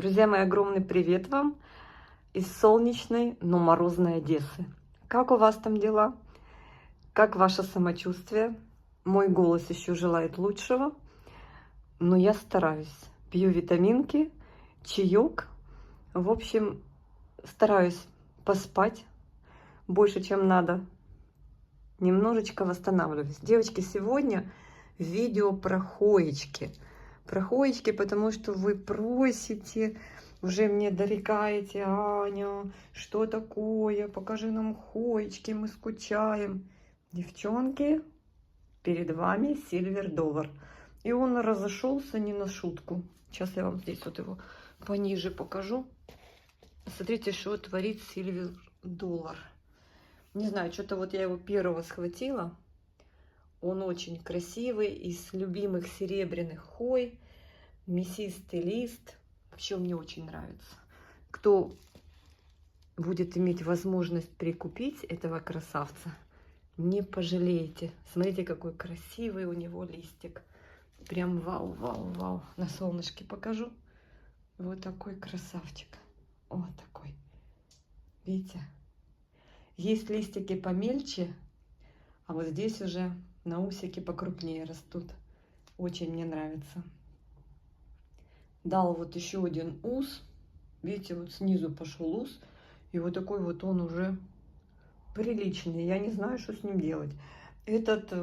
Друзья мои, огромный привет вам из солнечной, но морозной Одессы. Как у вас там дела? Как ваше самочувствие? Мой голос еще желает лучшего, но я стараюсь. Пью витаминки, чаек. В общем, стараюсь поспать больше, чем надо. Немножечко восстанавливаюсь. Девочки, сегодня видео про хоечки. Про хоечки, потому что вы просите, уже мне дорекаете: Аня, что такое? Покажи нам хоечки, мы скучаем. Девчонки, перед вами Silver Dollar. И он разошелся не на шутку. Сейчас я вам здесь вот его пониже покажу. Смотрите, что творит Silver Dollar. Не знаю, что-то вот я его первого схватила. Он очень красивый, из любимых серебряных хой, мясистый лист. Вообще мне очень нравится. Кто будет иметь возможность прикупить этого красавца, не пожалеете. Смотрите, какой красивый у него листик. Прям вау, вау, вау. На солнышке покажу. Вот такой красавчик. Вот такой. Видите? Есть листики помельче, а вот здесь уже на усики покрупнее растут. Очень мне нравится. Дал вот еще один ус. Видите, вот снизу пошел ус. И вот такой вот он уже приличный. Я не знаю, что с ним делать. Этот,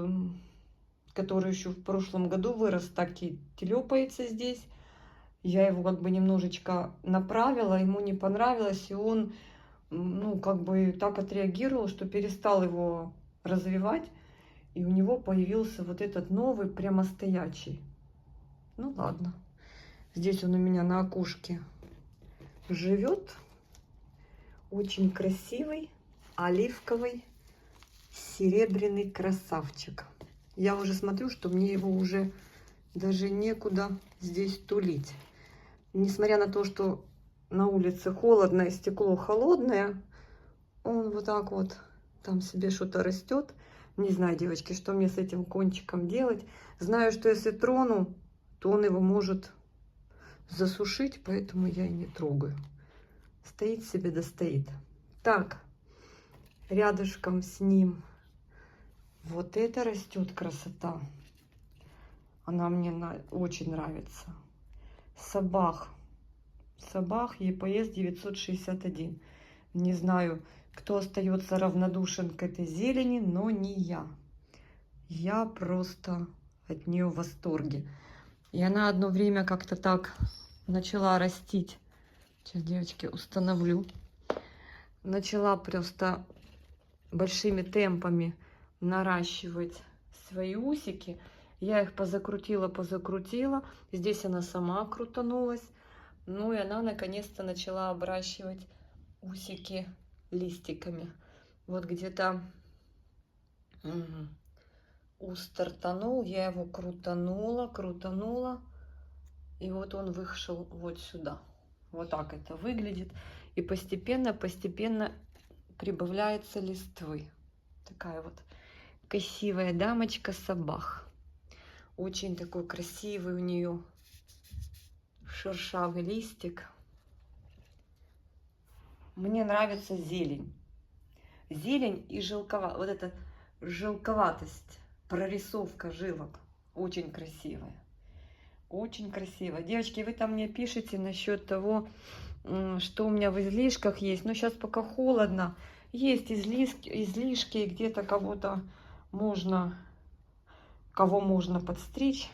который еще в прошлом году вырос, так и телепается здесь. Я его как бы немножечко направила, ему не понравилось. И он, ну, как бы так отреагировал, что перестал его развивать. И у него появился вот этот новый, прямо стоячий. Ну ладно. Здесь он у меня на окошке живет. Очень красивый, оливковый, серебряный красавчик. Я уже смотрю, что мне его уже даже некуда здесь тулить. Несмотря на то, что на улице холодно и стекло холодное, он вот так вот там себе что-то растет. Не знаю, девочки, что мне с этим кончиком делать. Знаю, что если трону, то он его может засушить, поэтому я и не трогаю. Стоит себе, да стоит. Так, рядышком с ним вот это растет красота. Она мне очень нравится. Сабах. Сабах EPS 961. Не знаю, кто остается равнодушен к этой зелени, но не я. Я просто от нее в восторге. И она одно время как-то так начала растить. Сейчас, девочки, установлю. Начала просто большими темпами наращивать свои усики. Я их позакрутила. Здесь она сама крутанулась. Ну и она наконец-то начала обращивать усики листиками. Вот где-то ус стартанул, я его крутанула. И вот он вышел вот сюда. Вот так это выглядит. И постепенно прибавляется листвы. Такая вот красивая дамочка Сабах. Очень такой красивый у нее шершавый листик. Мне нравится зелень. Зелень и желковатость. Вот эта желковатость, прорисовка жилок. Очень красивая. Очень красиво. Девочки, вы там мне пишете насчет того, что у меня в излишках есть. Но сейчас пока холодно. Есть излишки, где-то кого можно подстричь,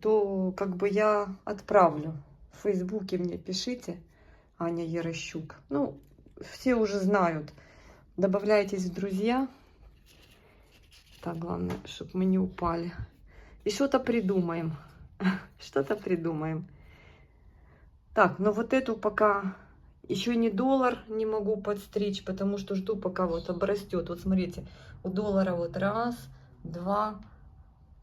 то как бы я отправлю. В Фейсбуке мне пишите, Аня Ярощук. Ну, все уже знают. Добавляйтесь в друзья. Так, главное, чтобы мы не упали. И что-то придумаем. Что-то придумаем. Так, но вот эту пока еще не доллар не могу подстричь, потому что жду, пока вот обрастет. Вот смотрите, у доллара вот 1, 2,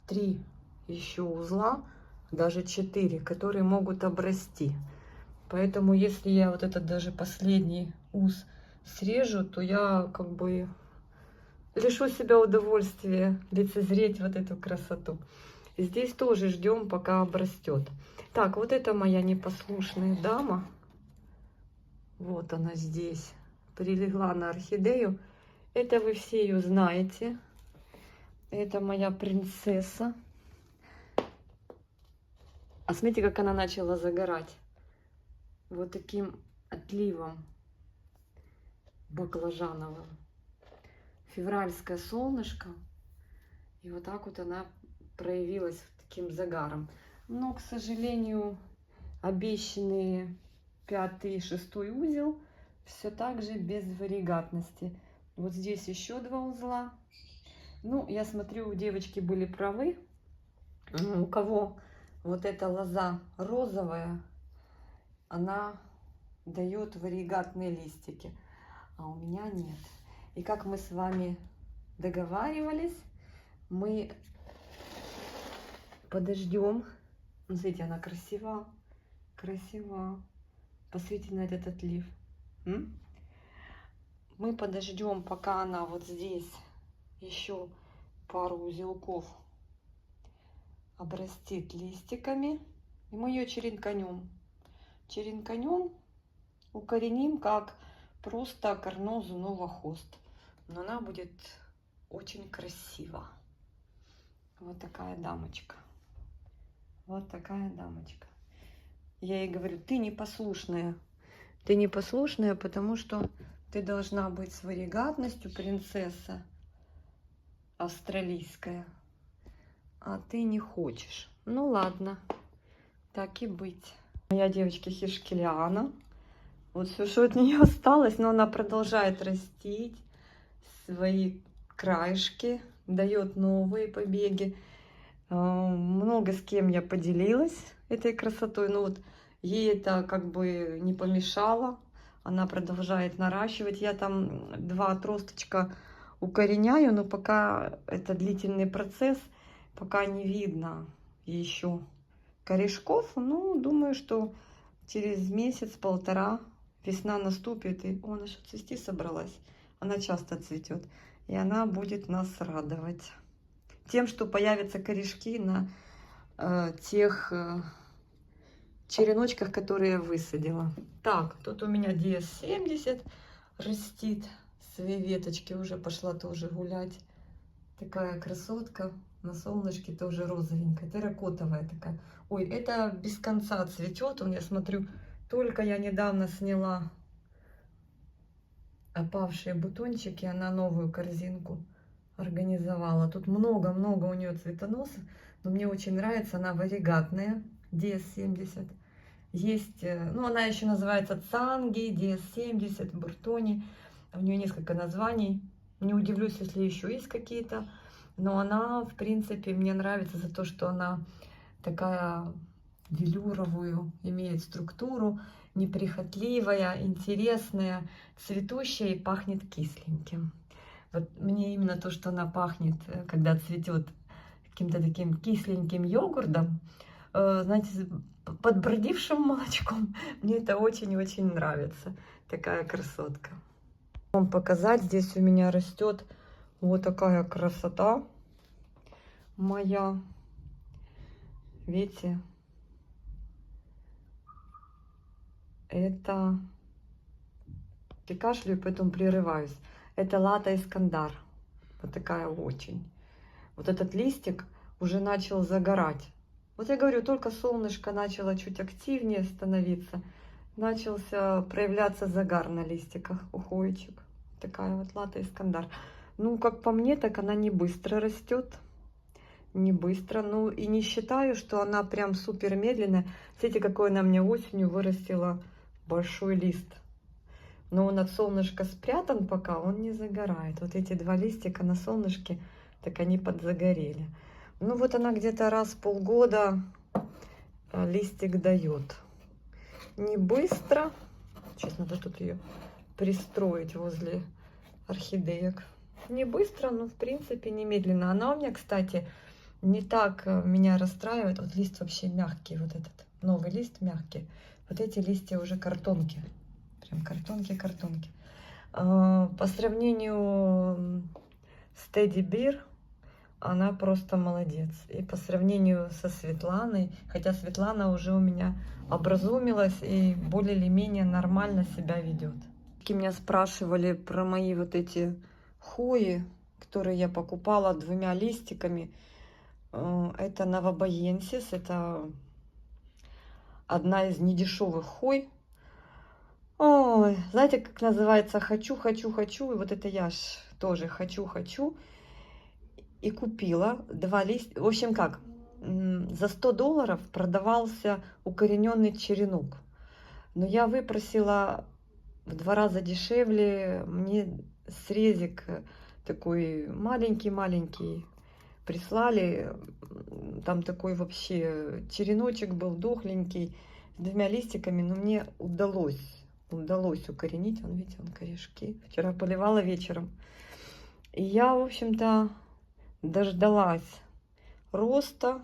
3 еще узла, даже 4, которые могут обрасти. Поэтому если я вот этот даже последний ус срежу, то я как бы лишу себя удовольствия лицезреть вот эту красоту. Здесь тоже ждем, пока обрастет. Так, вот это моя непослушная дама. Вот она здесь. Прилегла на орхидею. Это вы все ее знаете. Это моя принцесса. А смотрите, как она начала загорать. Вот таким отливом баклажановым. Февральское солнышко. И вот так вот она проявилась таким загаром. Но, к сожалению, обещанные 5-й и 6-й узел все так же без варигатности. Вот здесь еще 2 узла. Ну, я смотрю, у девочки были правы. У кого вот эта лоза розовая, она дает варигатные листики, а у меня нет. И как мы с вами договаривались, мы подождем. Смотрите, она красива, красива. Посмотрите на этот отлив. Мы подождем, пока она вот здесь еще пару узелков обрастит листиками. И мы ее черенканем. Черенканем, укореним, как просто карнозу новохост. Но она будет очень красива. Вот такая дамочка. Вот такая дамочка. Я ей говорю, ты непослушная. Ты непослушная, потому что ты должна быть с варигатностью, принцесса австралийская. А ты не хочешь. Ну ладно, так и быть. Моя девочка Хишкелиана. Вот все, что от нее осталось, но она продолжает растить свои краешки, дает новые побеги. Много с кем я поделилась этой красотой, но вот ей это как бы не помешало. Она продолжает наращивать. Я там 2 отросточка укореняю, но пока это длительный процесс, пока не видно еще корешков. Ну, думаю, что через месяц-полтора весна наступит, и она что, цвести собралась. Она часто цветет, и она будет нас радовать тем, что появятся корешки на тех череночках, которые я высадила. Так, тут у меня DS70 растит. Свои веточки уже пошла тоже гулять. Такая красотка. На солнышке тоже розовенькая, терракотовая такая. Ой, это без конца цветет. Я смотрю, только я недавно сняла опавшие бутончики, она новую корзинку организовала. Тут много-много у нее цветоносов, но мне очень нравится, она варигатная, DS70. Есть, ну она еще называется Цанги, DS70, Буртони. У нее несколько названий. Не удивлюсь, если еще есть какие-то. Но она, в принципе, мне нравится за то, что она такая велюровую, имеет структуру, неприхотливая, интересная, цветущая и пахнет кисленьким. Вот мне именно то, что она пахнет, когда цветет, каким-то таким кисленьким йогуртом, знаете, подбродившим молочком. Мне это очень-очень нравится. Такая красотка. Вам показать, здесь у меня растет вот такая красота моя. Видите? Это... Я кашляю, поэтому прерываюсь. Это Лата Искандар. Вот такая очень. Вот этот листик уже начал загорать. Вот я говорю, только солнышко начало чуть активнее становиться. Начался проявляться загар на листиках, ухойчик. Такая вот Лата Искандар. Ну, как по мне, так она не быстро растет. Не быстро. Ну, и не считаю, что она прям супер медленная. Смотрите, какой она мне осенью вырастила большой лист. Но он от солнышка спрятан пока, он не загорает. Вот эти 2 листика на солнышке, так они подзагорели. Ну, вот она где-то раз в полгода листик дает. Не быстро. Сейчас надо тут ее пристроить возле орхидеек. Не быстро, но в принципе не медленно. Она у меня, кстати, не так меня расстраивает. Вот лист вообще мягкий, вот этот новый лист мягкий. Вот эти листья уже картонки. Прям она просто молодец. И по сравнению со Светланой, хотя Светлана уже у меня образумилась и более или менее нормально себя ведет. Меня спрашивали про мои вот эти хои, которые я покупала 2 листиками. Это новобоенсис, это одна из недешевых хой. Ой, знаете, как называется? Хочу, хочу, хочу. И вот это я ж тоже хочу, хочу. И купила 2 листика. В общем, как? За $100 продавался укорененный черенок. Но я выпросила в 2 раза дешевле. Мне срезик такой маленький-маленький прислали. Там такой вообще череночек был дохленький с 2 листиками. Но мне удалось укоренить. Вон, видите, вон корешки. Вчера поливала вечером. И я, в общем-то, дождалась роста.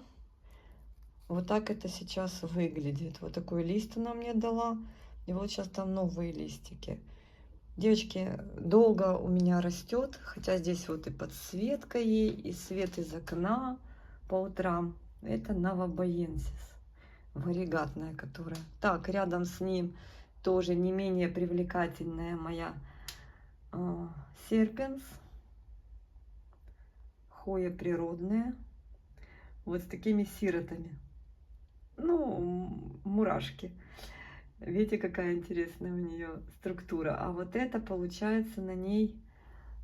Вот так это сейчас выглядит. Вот такой лист она мне дала. И вот сейчас там новые листики. Девочки, долго у меня растет. Хотя здесь вот и подсветка ей, и свет из окна по утрам. Это новобоенсис. Варигатная, которая. Так, рядом с ним тоже не менее привлекательная моя серпенс. Хоя природная. Вот с такими сиротами. Ну, мурашки. Видите, какая интересная у нее структура. А вот это получается на ней,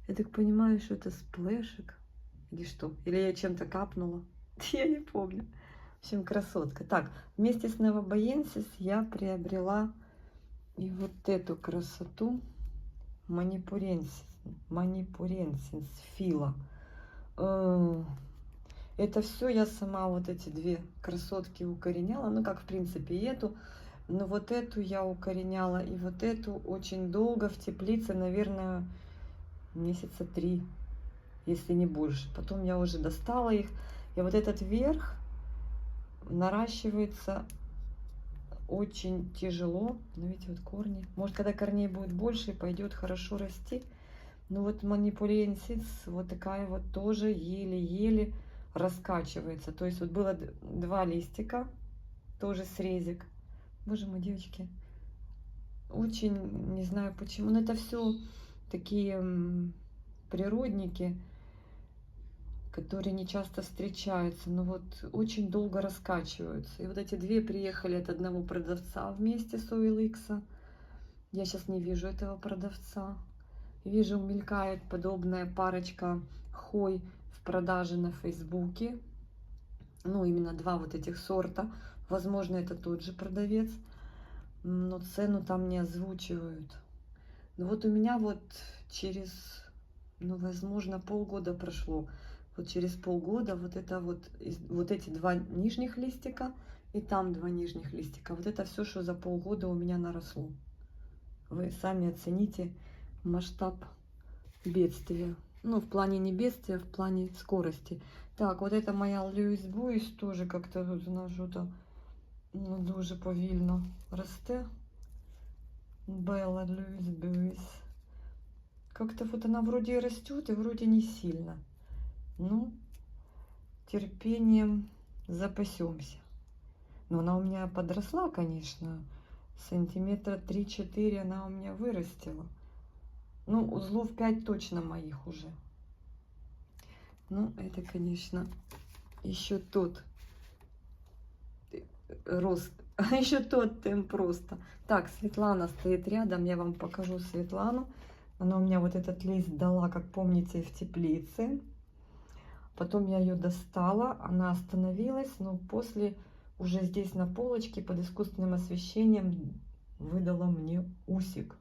я так понимаю, что это сплэшек. Или что? Или я чем-то капнула? Я не помню. В общем, красотка. Так, вместе с новобоенсис я приобрела и вот эту красоту. Манипуренсис фила. Это все я сама вот эти 2 красотки укореняла. Ну, как в принципе и эту. Но вот эту я укореняла и вот эту очень долго в теплице, наверное, месяца 3, если не больше. Потом я уже достала их. И вот этот верх наращивается очень тяжело. Ну, видите, вот корни. Может, когда корней будет больше, пойдет хорошо расти. Ну, вот манипуренсис вот такая вот тоже еле-еле раскачивается. То есть вот было 2 листика, тоже срезик. Боже мой, девочки, очень не знаю почему, но это все такие природники, которые не часто встречаются, но вот очень долго раскачиваются. И вот эти 2 приехали от одного продавца вместе с OLX. Я сейчас не вижу этого продавца. Вижу, мелькает подобная парочка хой в продаже на Фейсбуке. Ну, именно 2 вот этих сорта. Возможно, это тот же продавец. Но цену там не озвучивают. Но вот у меня вот через, ну, возможно, полгода прошло. Вот через полгода вот это вот эти 2 нижних листика и там 2 нижних листика. Вот это все, что за полгода у меня наросло. Вы сами оцените масштаб бедствия. Ну, в плане не бедствия, в плане скорости. Так, вот это моя Льюіс Буїс тоже как-то тут вона що-то, ну, дуже повільно росте. Белла Льюіс Буїс. Как-то вот она вроде и растет, и вроде не сильно. Ну, терпением запасемся. Но она у меня подросла, конечно. Сантиметра 3-4 она у меня вырастила. Ну, узлов 5 точно моих уже. Ну, это, конечно, еще тот рост. А еще тот темп просто. Так, Светлана стоит рядом. Я вам покажу Светлану. Она у меня вот этот лист дала, как помните, в теплице. Потом я ее достала. Она остановилась, но после уже здесь на полочке под искусственным освещением выдала мне усик.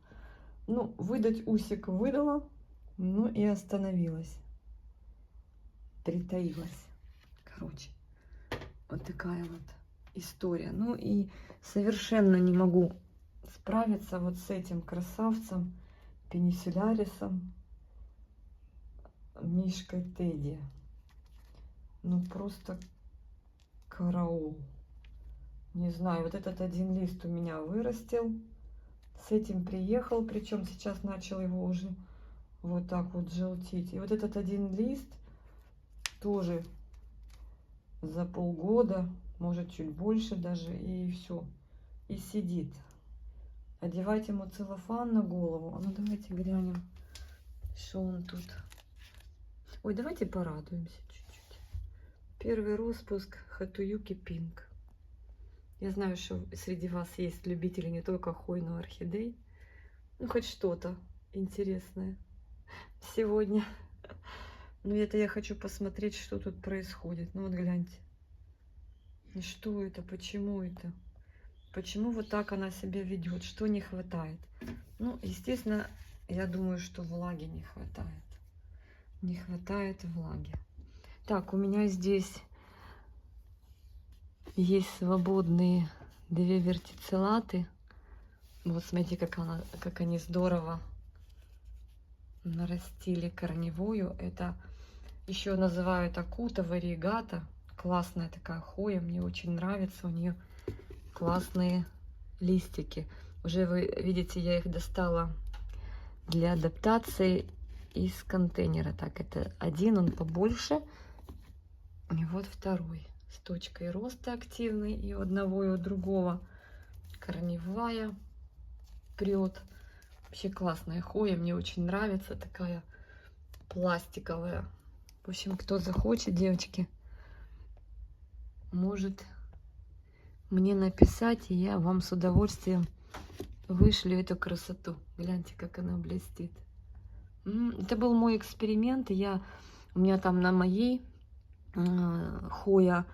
Ну, выдать усик выдала, ну и остановилась. Притаилась. Короче, вот такая вот история. Ну и совершенно не могу справиться вот с этим красавцем, пенисюлярисом, Мишкой Тедди. Ну просто караул. Не знаю, вот этот 1 лист у меня вырастил. С этим приехал, причем сейчас начал его уже вот так вот желтить. И вот этот 1 лист тоже за полгода, может чуть больше даже, и все. И сидит. Одевать ему целлофан на голову. А ну давайте глянем, что он тут. Ой, давайте порадуемся чуть-чуть. Первый распуск Хатуюки Пинк. Я знаю, что среди вас есть любители не только хой, но и орхидей. Ну, хоть что-то интересное сегодня. Ну, это я хочу посмотреть, что тут происходит. Ну, вот гляньте. И что это? Почему это? Почему вот так она себя ведет? Что не хватает? Ну, естественно, я думаю, что влаги не хватает. Не хватает влаги. Так, у меня здесь есть свободные 2 вертицеллаты. Вот смотрите, как они здорово нарастили корневую. Это еще называют акута вариегата. Классная такая хоя, мне очень нравится. У нее классные листики. Уже вы видите, я их достала для адаптации из контейнера. Так, это один, он побольше. И вот второй. С точкой роста активный. И у одного, и у другого корневая прет. Вообще классная хоя. Мне очень нравится. Такая пластиковая. В общем, кто захочет, девочки, может мне написать, и я вам с удовольствием вышлю эту красоту. Гляньте, как она блестит. Это был мой эксперимент. У меня там на моей хоя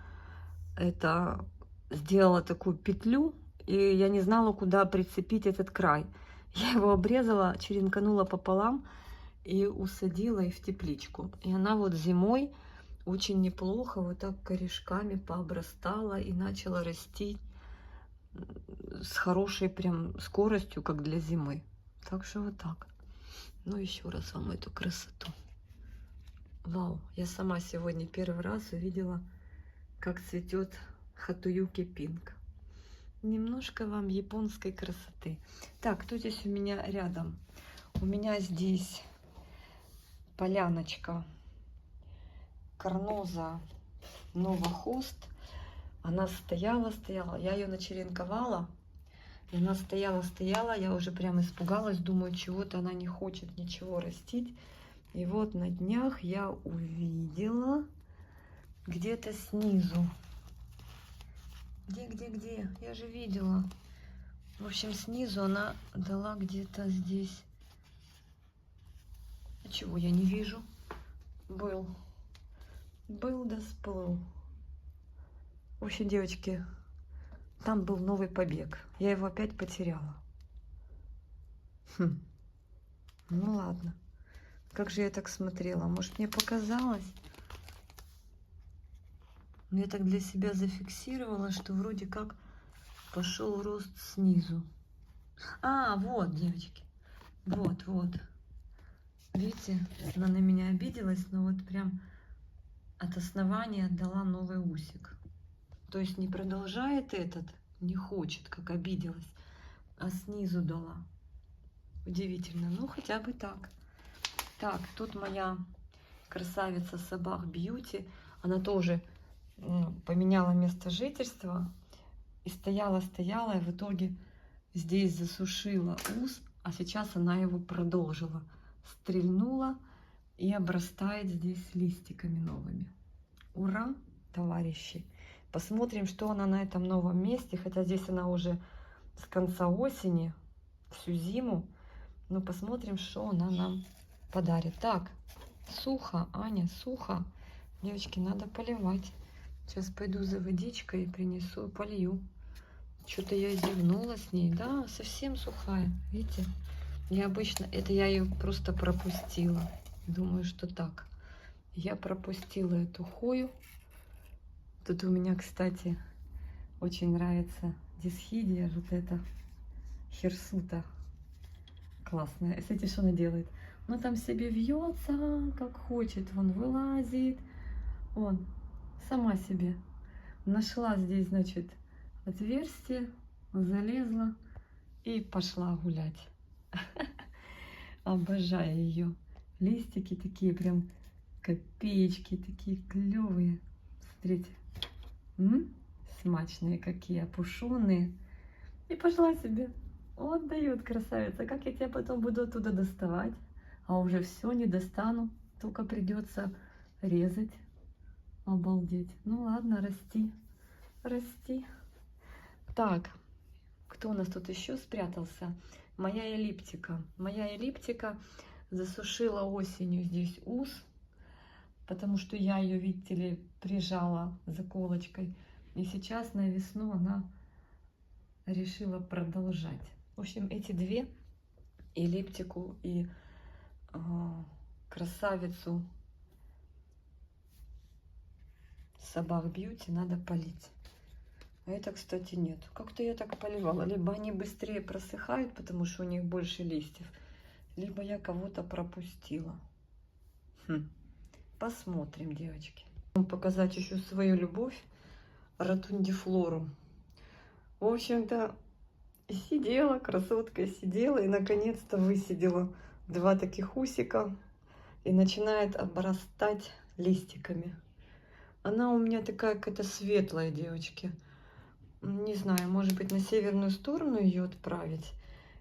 это сделала такую петлю, и я не знала, куда прицепить этот край. Я его обрезала, черенканула пополам и усадила и в тепличку. И она вот зимой очень неплохо вот так корешками пообрастала и начала расти с хорошей прям скоростью, как для зимы. Так что вот так. Ну, еще раз вам эту красоту. Вау, я сама сегодня первый раз увидела, как цветет Хатуюки Пинк. Немножко вам японской красоты. Так, кто здесь у меня рядом? У меня здесь поляночка Карноза Новохост. Она стояла, я ее начеренковала, и она стояла, я уже прям испугалась, думаю, чего-то она не хочет ничего растить. И вот на днях я увидела где-то снизу. Где? Я же видела. В общем, снизу она дала где-то здесь. Чего я не вижу? Был да сплыл. В общем, девочки, там был новый побег. Я его опять потеряла. Ну ладно. Как же я так смотрела? Может, мне показалось? Но я так для себя зафиксировала, что вроде как пошел рост снизу. А, вот, девочки. Вот. Видите, она на меня обиделась, но вот прям от основания дала новый усик. То есть не продолжает этот, не хочет, как обиделась, а снизу дала. Удивительно. Ну, хотя бы так. Так, тут моя красавица Собак Бьюти. Она тоже поменяла место жительства. И стояла, и в итоге здесь засушила ус, а сейчас она его продолжила. Стрельнула и обрастает здесь листиками новыми. Ура, товарищи! Посмотрим, что она на этом новом месте. Хотя здесь она уже с конца осени, всю зиму. Но посмотрим, что она нам подарит. Так, сухо, Аня, сухо. Девочки, надо поливать. Сейчас пойду за водичкой и принесу, полью. Что-то я зевнула с ней. Да, совсем сухая. Видите? Я обычно... Это я ее просто пропустила. Думаю, что так. Я пропустила эту хою. Тут у меня, кстати, очень нравится дисхидия. Вот эта хирсута. Классная. Смотрите, что она делает. Она там себе вьется, как хочет. Вон вылазит. Вон. Сама себе. Нашла здесь, значит, отверстие. Залезла. И пошла гулять. Обожаю ее. Листики такие прям Копеечки такие клевые. Смотрите. Смачные какие, опушеные. И пошла себе. Вот дает красавица. Как я тебя потом буду оттуда доставать? А уже все не достану. Только придется резать. Обалдеть. Ну ладно, расти. Расти. Так, кто у нас тут еще спрятался? Моя эллиптика. Моя эллиптика засушила осенью здесь ус, потому что я ее, видите ли, прижала заколочкой. И сейчас на весну она решила продолжать. В общем, эти две, эллиптику и красавицу Собак Бьюти, надо полить. А это, кстати, нет. Как-то я так поливала. Либо они быстрее просыхают, потому что у них больше листьев, либо я кого-то пропустила. Посмотрим, девочки. Показать еще свою любовь, ротундифлору. В общем-то, сидела, красотка сидела и наконец-то высидела два таких усика и начинает обрастать листиками. Она у меня такая какая-то светлая, девочки. Не знаю, может быть, на северную сторону ее отправить,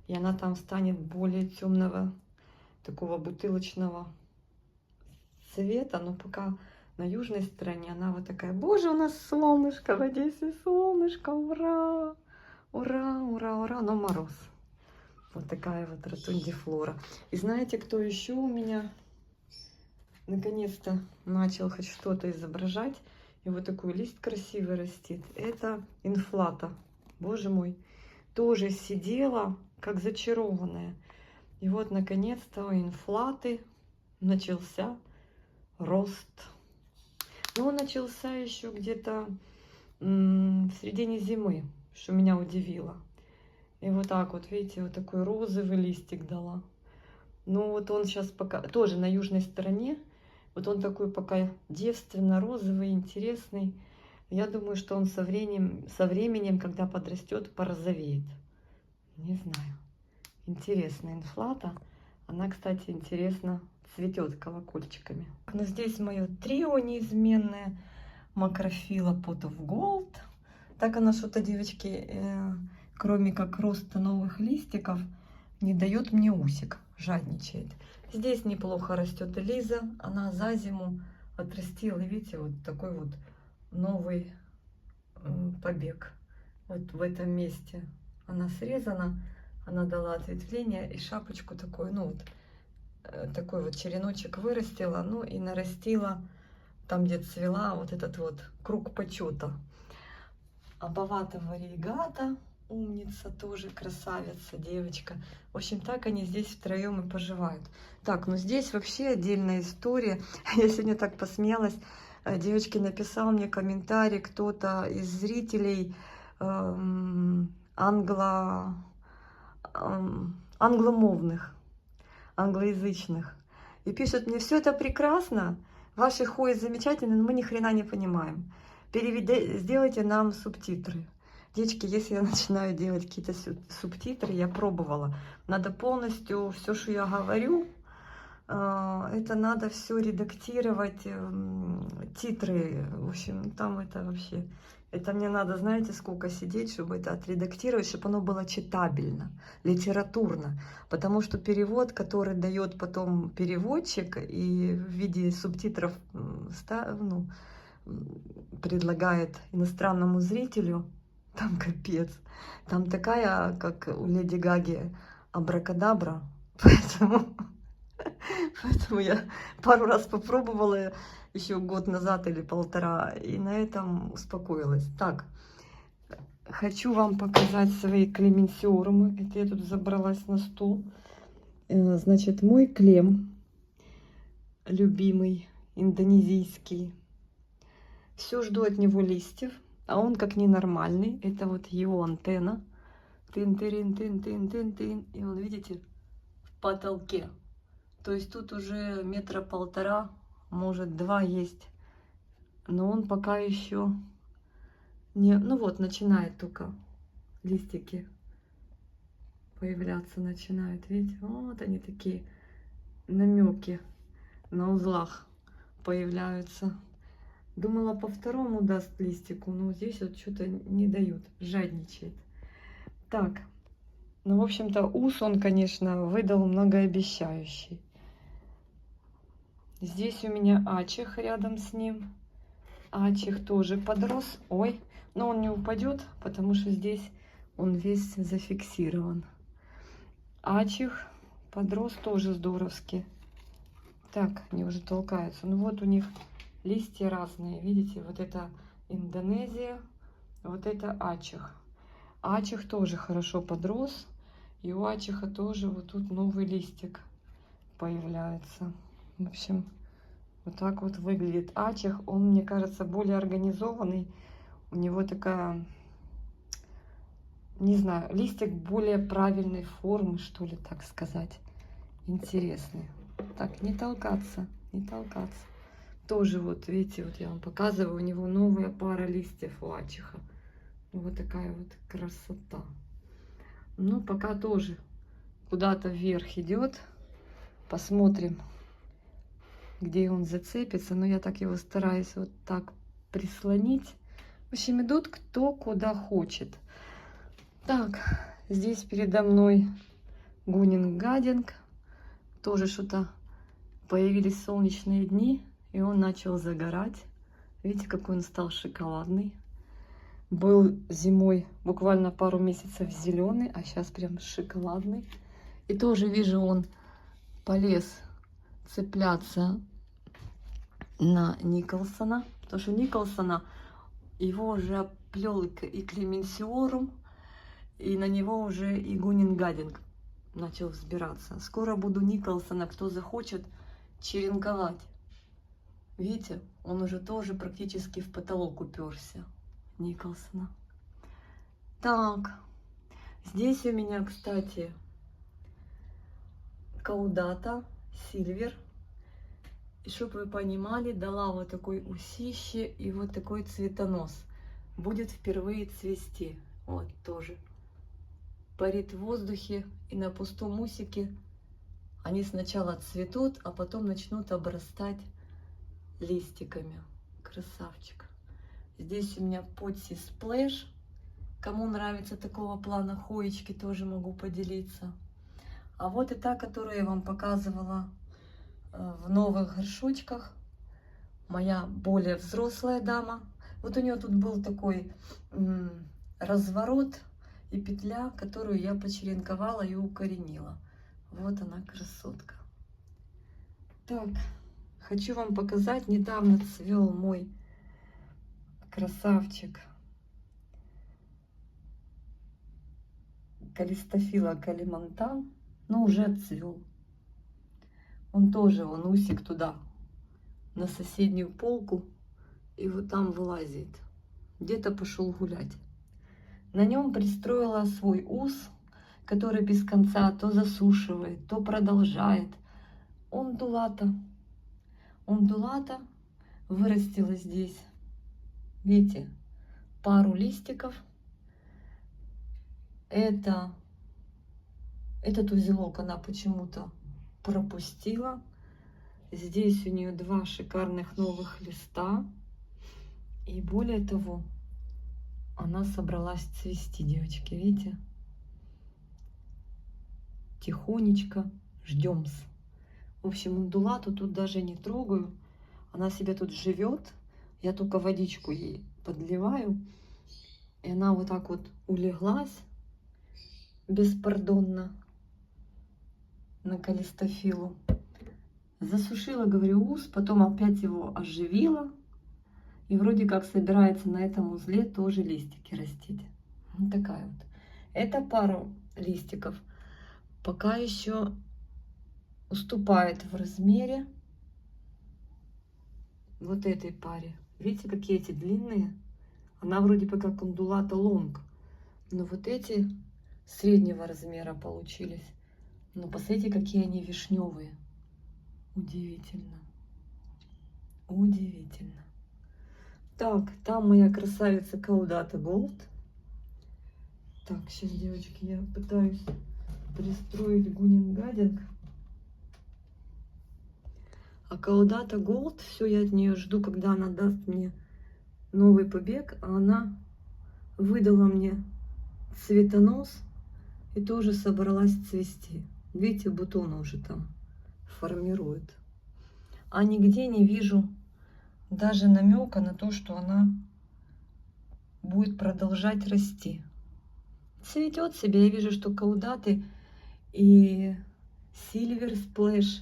и она там станет более темного, такого бутылочного цвета, но пока на южной стороне она вот такая. Боже, у нас солнышко в Одессе, солнышко, ура! Ура, ура, ура, но мороз. Вот такая вот ротундифлора. И знаете, кто еще у меня наконец-то начал хоть что-то изображать? И вот такой лист красивый растит. Это инфлата. Боже мой. Тоже сидела, как зачарованная. И вот, наконец-то, у инфлаты начался рост. Но он начался еще где-то в середине зимы, что меня удивило. И вот так вот, видите, вот такой розовый листик дала. Ну вот он сейчас пока тоже на южной стороне. Вот он такой пока девственно-розовый, интересный. Я думаю, что он со временем, когда подрастет, порозовеет. Не знаю. Интересная инфлата. Она, кстати, интересно цветет колокольчиками. Но здесь мое трио неизменное. Макрофила Pot of Gold. Так она что-то, девочки, кроме как роста новых листиков, не дает мне усик. Жадничает. Здесь неплохо растет Элиза. Она за зиму отрастила, видите, вот такой вот новый побег. Вот в этом месте она срезана. Она дала ответвление и шапочку такую, ну вот, такой вот череночек вырастила, ну и нарастила там, где цвела, вот этот вот круг почета. Абавата варигата, умница тоже, красавица, девочка. В общем, так они здесь втроем и поживают. Так, ну здесь вообще отдельная история. Я сегодня так посмеялась. Девочки, написал мне комментарий кто-то из зрителей англомовных, англоязычных. И пишут мне: все это прекрасно, ваши хои замечательные, но мы ни хрена не понимаем. Сделайте нам субтитры. Девочки, если я начинаю делать какие-то субтитры, я пробовала. Надо полностью все, что я говорю, это надо все редактировать, титры. В общем, там это вообще... Это мне надо, знаете, сколько сидеть, чтобы это отредактировать, чтобы оно было читабельно, литературно. Потому что перевод, который дает потом переводчик и в виде субтитров предлагает иностранному зрителю, там капец. Там такая, как у Леди Гаги, абракадабра. Поэтому я пару раз попробовала еще год назад или полтора, и на этом успокоилась. Так, хочу вам показать свои клеменсиорумы. Это я тут забралась на стул. Значит, мой клем любимый, индонезийский. Все жду от него листьев, а он как ненормальный. Это вот его антенна. Тын-тырын-тын-тын-тын-тын. И он, видите, в потолке. То есть тут уже 1,5 метра, может 2 есть. Но он пока еще не... Ну вот, начинает только листики появляться, начинают. Видите, вот они такие намеки на узлах появляются. Думала, по второму даст листику, но здесь вот что-то не дают, жадничает. Так, ну, в общем-то, ус он, конечно, выдал многообещающий. Здесь у меня ачех рядом с ним. Ачех тоже подрос. Ой, но он не упадет, потому что здесь он весь зафиксирован. Ачех подрос тоже здоровски. Так, они уже толкаются. Ну вот у них листья разные. Видите, вот это Индонезия, вот это ачех. Ачех тоже хорошо подрос. И у ачеха тоже вот тут новый листик появляется. В общем, вот так вот выглядит ачех. Он, мне кажется, более организованный. У него такая, не знаю, листик более правильной формы, что ли, так сказать. Интересный. Так, не толкаться, не толкаться. Тоже вот, видите, вот я вам показываю, у него новая пара листьев у ачеха. Вот такая вот красота. Ну, пока тоже куда-то вверх идет. Посмотрим, где он зацепится. Но я так его стараюсь вот так прислонить. В общем, идут кто куда хочет. Так, здесь передо мной Гунинг-Гадинг. Тоже что-то появились солнечные дни, и он начал загорать. Видите, какой он стал шоколадный. Был зимой буквально пару месяцев зеленый, а сейчас прям шоколадный. И тоже вижу, он полез цепляться на Николсона, потому что Николсона его уже оплел и Клеменсиорум, и на него уже и Гунинг-Гадинг начал взбираться. Скоро буду Николсона, кто захочет, черенковать. Видите, он уже тоже практически в потолок уперся. Николсона. Так, здесь у меня, кстати, Каудата Сильвер. И чтобы вы понимали, дала вот такой усище и вот такой цветонос. Будет впервые цвести. Вот тоже. Парит в воздухе, и на пустом усике они сначала цветут, а потом начнут обрастать листиками. Красавчик. Здесь у меня Потси Сплэш. Кому нравится такого плана хоечки, тоже могу поделиться. А вот и та, которую я вам показывала в новых горшочках. Моя более взрослая дама. Вот у нее тут был такой разворот и петля, которую я почеренковала и укоренила. Вот она, красотка. Так, хочу вам показать. Недавно цвел мой красавчик Калистофила Калимантан, но уже отцвел. Он тоже, он усик туда, на соседнюю полку, и вот там вылазит. Где-то пошел гулять. На нем пристроила свой ус, который без конца то засушивает, то продолжает. Ондулата. Ондулата вырастила здесь, видите, пару листиков. Этот узелок она почему-то пропустила. Здесь у нее два шикарных новых листа. И более того, она собралась цвести, девочки, видите? Тихонечко ждем. В общем, ондулату тут даже не трогаю. Она себе тут живет. Я только водичку ей подливаю. И она вот так вот улеглась беспардонно на калистофилу. Засушила, говорю, ус, потом опять его оживила. И вроде как собирается на этом узле тоже листики растить. Вот такая вот. Эта пара листиков пока еще уступает в размере вот этой паре. Видите, какие эти длинные? Она вроде бы как ондулата лонг. Но вот эти среднего размера получились. Но посмотрите, какие они вишневые. Удивительно. Удивительно. Так, там моя красавица Каудата Голд. Так, сейчас, девочки, я пытаюсь пристроить Гунинг-Гадинг. А Каудата Голд, все, я от нее жду, когда она даст мне новый побег, а она выдала мне цветонос и тоже собралась цвести. Видите, бутоны уже там формирует. А нигде не вижу даже намека на то, что она будет продолжать расти. Цветет себе. Я вижу, что Каудаты и Silver Splash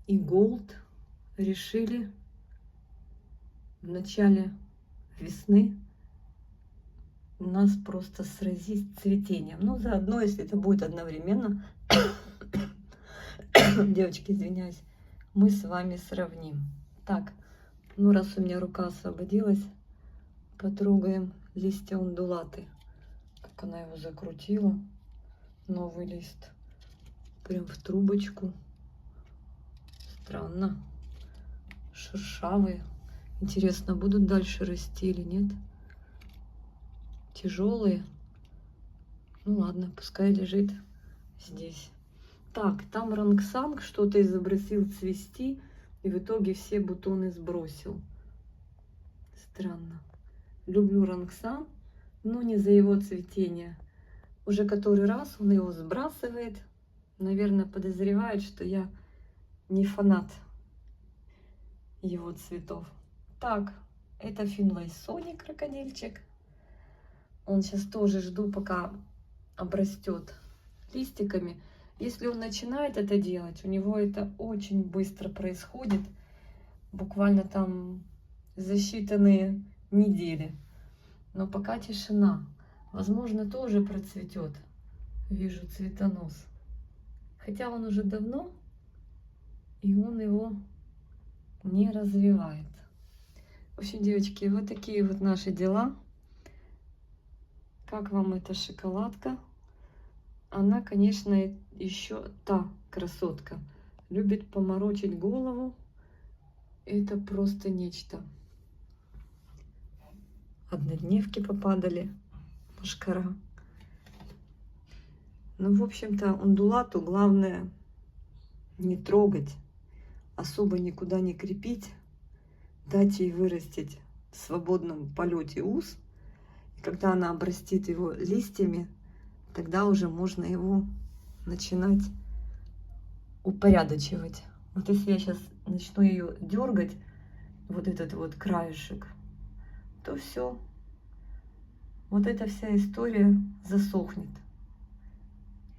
и Gold решили в начале весны нас просто сразить цветением. Ну, заодно, если это будет одновременно, девочки, извиняюсь, мы с вами сравним. Так, ну раз у меня рука освободилась, потрогаем листья ундулаты. Как она его закрутила. Новый лист. Прям в трубочку. Странно. Шершавые. Интересно, будут дальше расти или нет? Тяжелые. Ну ладно, пускай лежит здесь. Так, там Рангсанг что-то изобразил цвести, и в итоге все бутоны сбросил. Странно. Люблю Рангсан, но не за его цветение. Уже который раз он его сбрасывает. Наверное, подозревает, что я не фанат его цветов. Так, это Финлей Сони крокодильчик. Он сейчас тоже жду, пока обрастет листиками. Если он начинает это делать, у него это очень быстро происходит. Буквально там за считанные недели. Но пока тишина. Возможно, тоже процветет. Вижу цветонос. Хотя он уже давно, и он его не развивает. В общем, девочки, вот такие вот наши дела. Как вам эта шоколадка? Она, конечно, еще та красотка. Любит поморочить голову. Это просто нечто. Однодневки попадали. Мушкара. Ну, в общем-то, ундулату главное не трогать, особо никуда не крепить, дать ей вырастить в свободном полете ус. И когда она обрастит его листьями, тогда уже можно его начинать упорядочивать. Вот если я сейчас начну ее дергать, вот этот вот краешек, то все. Вот эта вся история засохнет.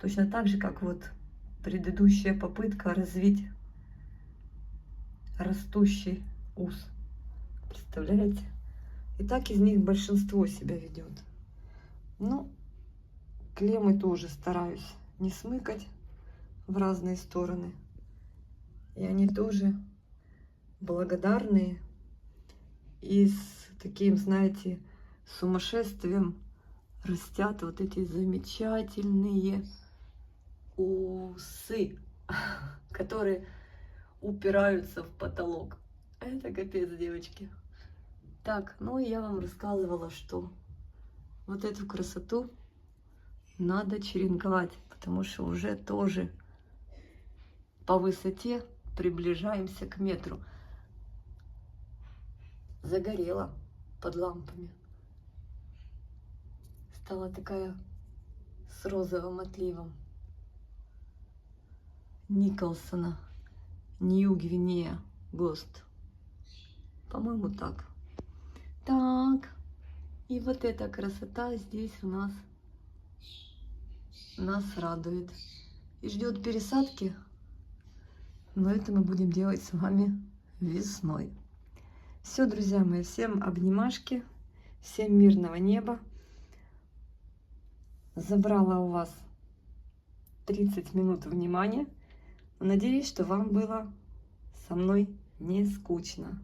Точно так же, как вот предыдущая попытка развить растущий ус. Представляете? И так из них большинство себя ведет. Ну, клеммы тоже стараюсь не смыкать в разные стороны. И они тоже благодарные и с таким, знаете, сумасшествием растят вот эти замечательные усы, которые упираются в потолок. Это капец, девочки. Так, ну и я вам рассказывала, что вот эту красоту надо черенковать, потому что уже тоже по высоте приближаемся к метру. Загорела под лампами. Стала такая с розовым отливом. Николсона, Нью-Гвинея, ГОСТ. По-моему, так. Так, и вот эта красота здесь у нас радует. И ждет пересадки, но это мы будем делать с вами весной. Все, друзья мои, всем обнимашки, всем мирного неба. Забрала у вас 30 минут внимания. Надеюсь, что вам было со мной не скучно.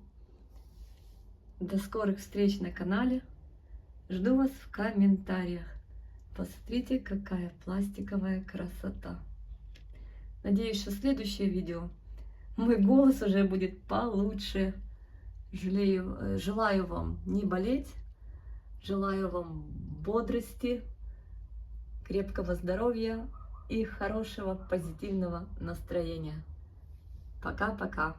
До скорых встреч на канале. Жду вас в комментариях. Посмотрите, какая пластиковая красота. Надеюсь, что следующее видео мой голос уже будет получше. Желаю вам не болеть. Желаю вам бодрости, крепкого здоровья и хорошего позитивного настроения. Пока-пока.